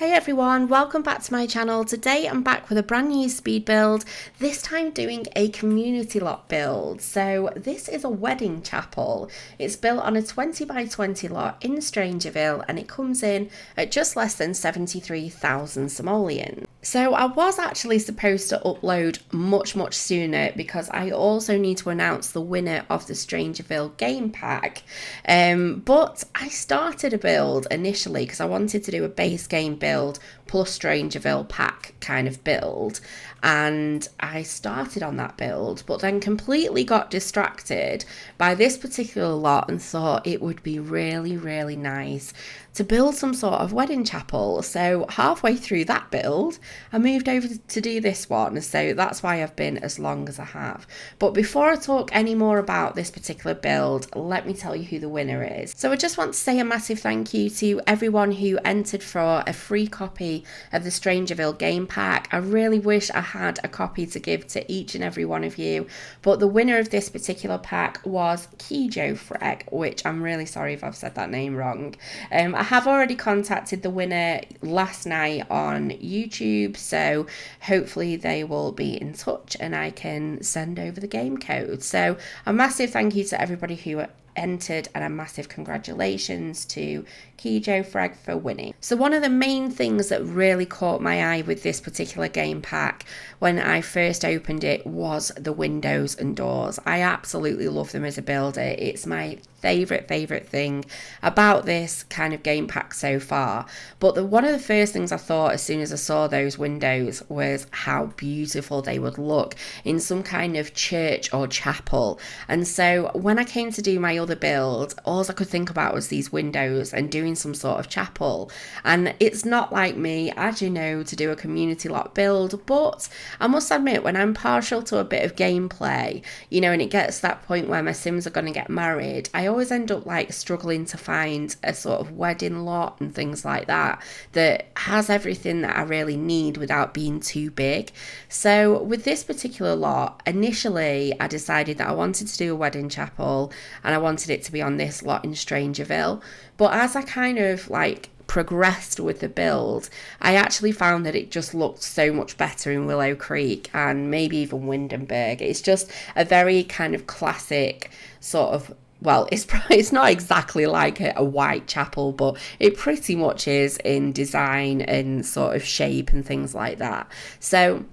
Hey everyone, welcome back to my channel. Today I'm back with a brand new speed build, this time doing a community lot build. So this is a wedding chapel. It's built on a 20 by 20 lot in Strangerville and it comes in at just less than 73,000 simoleons. So I was actually supposed to upload much sooner because I also need to announce the winner of the Strangerville game pack. But I started a build initially because I wanted to do a base game build plus Strangerville pack kind of build, and I started on that build but then completely got distracted by this particular lot and thought it would be really nice to build some sort of wedding chapel. So halfway through that build I moved over to do this one, so that's why I've been as long as I have. But before I talk any more about this particular build, let me tell you who the winner is. So I just want to say a massive thank you to everyone who entered for a free copy of the Strangerville game pack. I really wish I had a copy to give to each and every one of you, but the winner of this particular pack was KeyJoeFreg, which I'm really sorry if I've said that name wrong. I have already contacted the winner last night on YouTube, so hopefully they will be in touch and I can send over the game code. So a massive thank you to everybody who entered and a massive congratulations to KeyJoeFreg for winning. So one of the main things that really caught my eye with this particular game pack when I first opened it was the windows and doors. I absolutely love them as a builder. It's my favorite thing about this kind of game pack so far. But one of the first things I thought as soon as I saw those windows was how beautiful they would look in some kind of church or chapel. And so when I came to do my other build, all I could think about was these windows and doing some sort of chapel. And it's not like me, as you know, to do a community lot build, but I must admit, when I'm partial to a bit of gameplay, you know, and it gets to that point where my Sims are going to get married, I always end up like struggling to find a sort of wedding lot and things like that that has everything that I really need without being too big. So with this particular lot, initially I decided that I wanted to do a wedding chapel and I wanted it to be on this lot in Strangerville. But as I kind of like progressed with the build, I actually found that it just looked so much better in Willow Creek and maybe even Windenburg. It's just a very kind of classic sort of, well, it's not exactly like a white chapel, but it pretty much is in design and sort of shape and things like that. So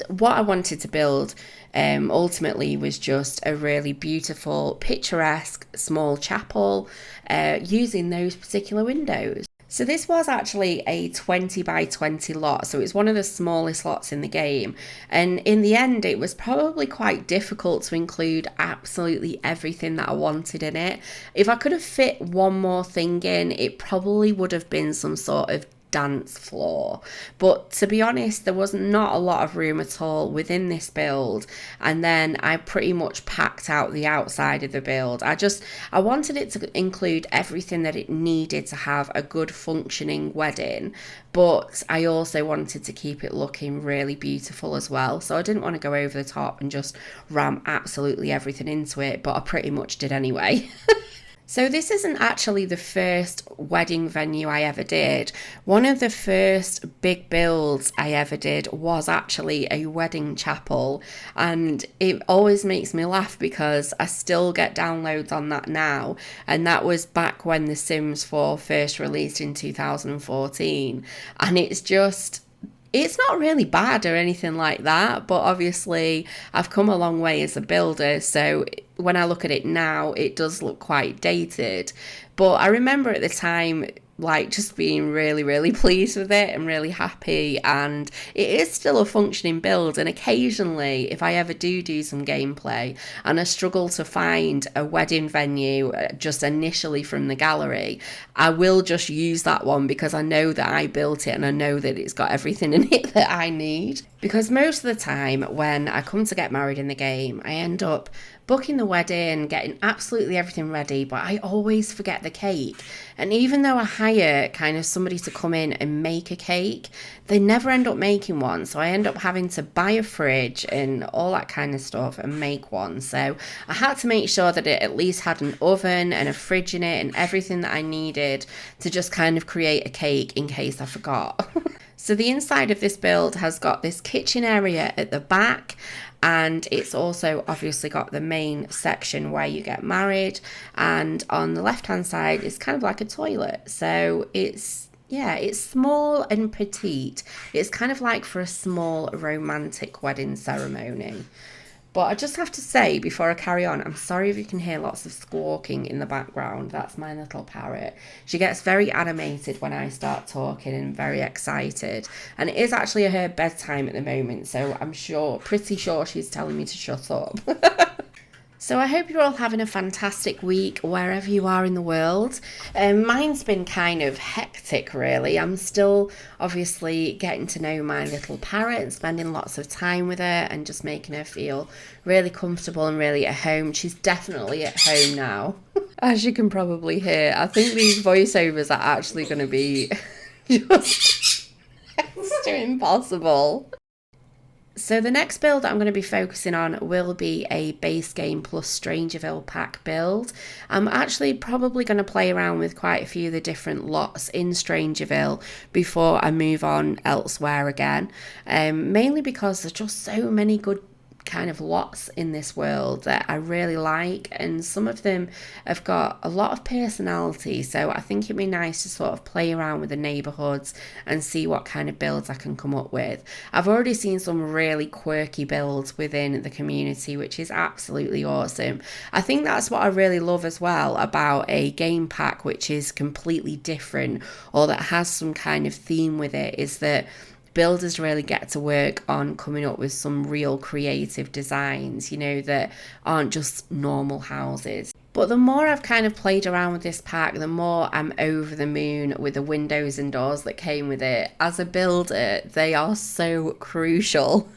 what I wanted to build ultimately was just a really beautiful, picturesque small chapel using those particular windows. So this was actually a 20 by 20 lot, so it's one of the smallest lots in the game, and in the end it was probably quite difficult to include absolutely everything that I wanted in it. If I could have fit one more thing in, it probably would have been some sort of dance floor, but to be honest there was not a lot of room at all within this build, and then I pretty much packed out the outside of the build. I wanted it to include everything that it needed to have a good functioning wedding, but I also wanted to keep it looking really beautiful as well, so I didn't want to go over the top and just ram absolutely everything into it, but I pretty much did anyway. So this isn't actually the first wedding venue I ever did. One of the first big builds I ever did was actually a wedding chapel, and it always makes me laugh because I still get downloads on that now, and that was back when The Sims 4 first released in 2014, and it's not really bad or anything like that, but obviously I've come a long way as a builder, so when I look at it now, it does look quite dated. But I remember at the time, like, just being really pleased with it and really happy, and it is still a functioning build. And occasionally, if I ever do some gameplay and I struggle to find a wedding venue just initially from the gallery, I will just use that one because I know that I built it and I know that it's got everything in it that I need. Because most of the time when I come to get married in the game, I end up booking the wedding, getting absolutely everything ready, but I always forget the cake. And even though I hire kind of somebody to come in and make a cake, they never end up making one. So I end up having to buy a fridge and all that kind of stuff and make one. So I had to make sure that it at least had an oven and a fridge in it and everything that I needed to just kind of create a cake in case I forgot. So the inside of this build has got this kitchen area at the back, and it's also obviously got the main section where you get married, and on the left hand side is kind of like a toilet. So it's small and petite. It's kind of like for a small romantic wedding ceremony. But I just have to say, before I carry on, I'm sorry if you can hear lots of squawking in the background. That's my little parrot. She gets very animated when I start talking and very excited. And it is actually her bedtime at the moment, so I'm pretty sure she's telling me to shut up. So I hope you're all having a fantastic week wherever you are in the world. Mine's been kind of hectic, really. I'm still obviously getting to know my little parrot and spending lots of time with her and just making her feel really comfortable and really at home. She's definitely at home now. As you can probably hear, I think these voiceovers are actually going to be just it's too impossible. So the next build that I'm going to be focusing on will be a base game plus Strangerville pack build. I'm actually probably going to play around with quite a few of the different lots in Strangerville before I move on elsewhere again. Mainly because there's just so many good kind of lots in this world that I really like, and some of them have got a lot of personality, so I think it'd be nice to sort of play around with the neighborhoods and see what kind of builds I can come up with. I've already seen some really quirky builds within the community, which is absolutely awesome. I think that's what I really love as well about a game pack which is completely different or that has some kind of theme with it, is that builders really get to work on coming up with some real creative designs, that aren't just normal houses. But the more I've kind of played around with this pack, the more I'm over the moon with the windows and doors that came with it. As a builder, they are so crucial.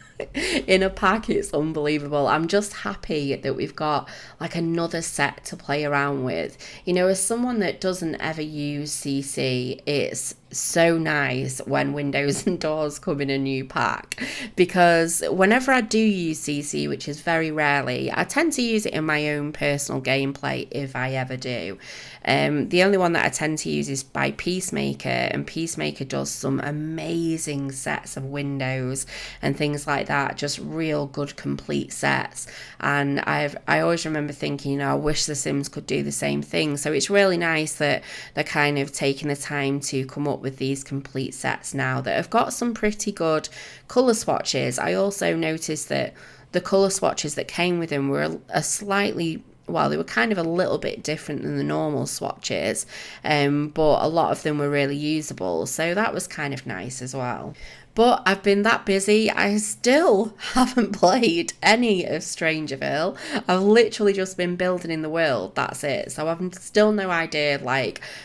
In a pack, it's unbelievable. I'm just happy that we've got like another set to play around with. As someone that doesn't ever use CC, it's so nice when windows and doors come in a new pack, because whenever I do use CC, which is very rarely, I tend to use it in my own personal gameplay if I ever do. The only one that I tend to use is by Peacemaker, and Peacemaker does some amazing sets of windows and things like that, just real good complete sets. And I always remember thinking, I wish The Sims could do the same thing. So it's really nice that they're kind of taking the time to come up with these complete sets now that have got some pretty good colour swatches. I also noticed that the colour swatches that came with them were they were kind of a little bit different than the normal swatches, but a lot of them were really usable, so that was kind of nice as well. But I've been that busy, I still haven't played any of Strangerville. I've literally just been building in the world, that's it. So I've still no idea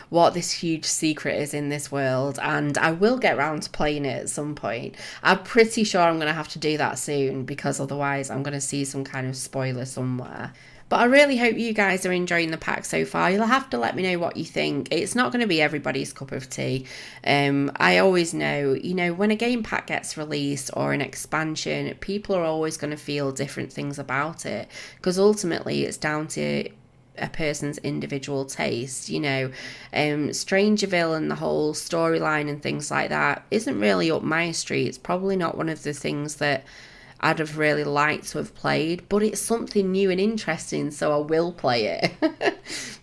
what this huge secret is in this world, and I will get around to playing it at some point. I'm pretty sure I'm going to have to do that soon, because otherwise I'm going to see some kind of spoiler somewhere. But I really hope you guys are enjoying the pack so far. You'll have to let me know what you think. It's not going to be everybody's cup of tea. I always know, when a game pack gets released or an expansion, people are always going to feel different things about it, because ultimately it's down to a person's individual taste. Strangerville and the whole storyline and things like that isn't really up my street. It's probably not one of the things that I'd have really liked to have played, but it's something new and interesting, so I will play it.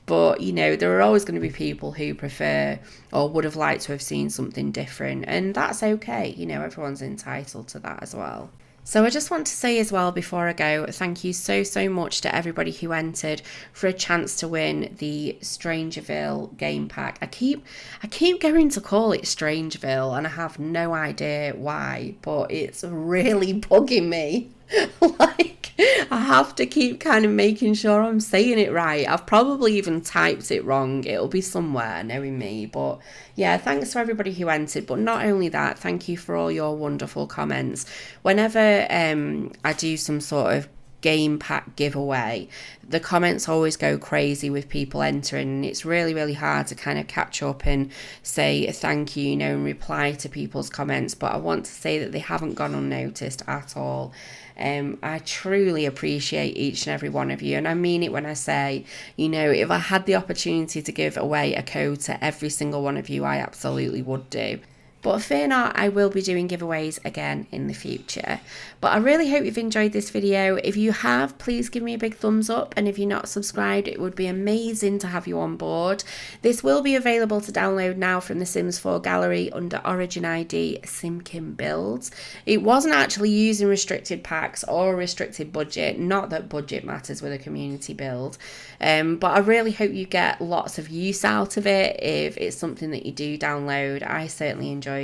But, there are always going to be people who prefer or would have liked to have seen something different, and that's okay. Everyone's entitled to that as well. So I just want to say as well before I go, thank you so much to everybody who entered for a chance to win the Strangerville game pack. I keep going to call it Strangeville, and I have no idea why, but it's really bugging me. I have to keep kind of making sure I'm saying it right. I've probably even typed it wrong. It'll be somewhere, knowing me. But yeah, thanks to everybody who entered. But not only that, thank you for all your wonderful comments. Whenever I do some sort of game pack giveaway, the comments always go crazy with people entering, and it's really, really hard to kind of catch up and say thank you, and reply to people's comments. But I want to say that they haven't gone unnoticed at all. I truly appreciate each and every one of you, and I mean it when I say, if I had the opportunity to give away a code to every single one of you, I absolutely would do. But fear not, I will be doing giveaways again in the future. But I really hope you've enjoyed this video. If you have, please give me a big thumbs up. And if you're not subscribed, it would be amazing to have you on board. This will be available to download now from the Sims 4 gallery under Origin ID Simkin Builds. It wasn't actually using restricted packs or restricted budget. Not that budget matters with a community build. But I really hope you get lots of use out of it if it's something that you do download. I certainly enjoyed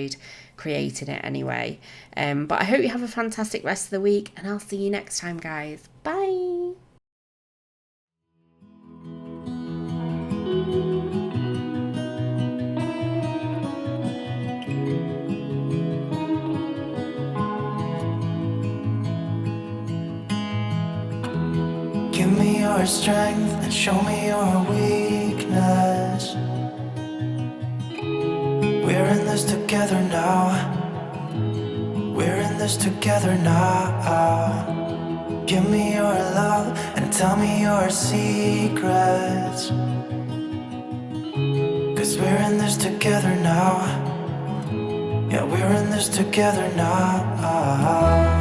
creating it anyway. But I hope you have a fantastic rest of the week, and I'll see you next time, guys. Bye. Give me your strength and show me your weakness. We're in this together now. We're in this together now. Give me your love and tell me your secrets. 'Cause we're in this together now. Yeah, we're in this together now.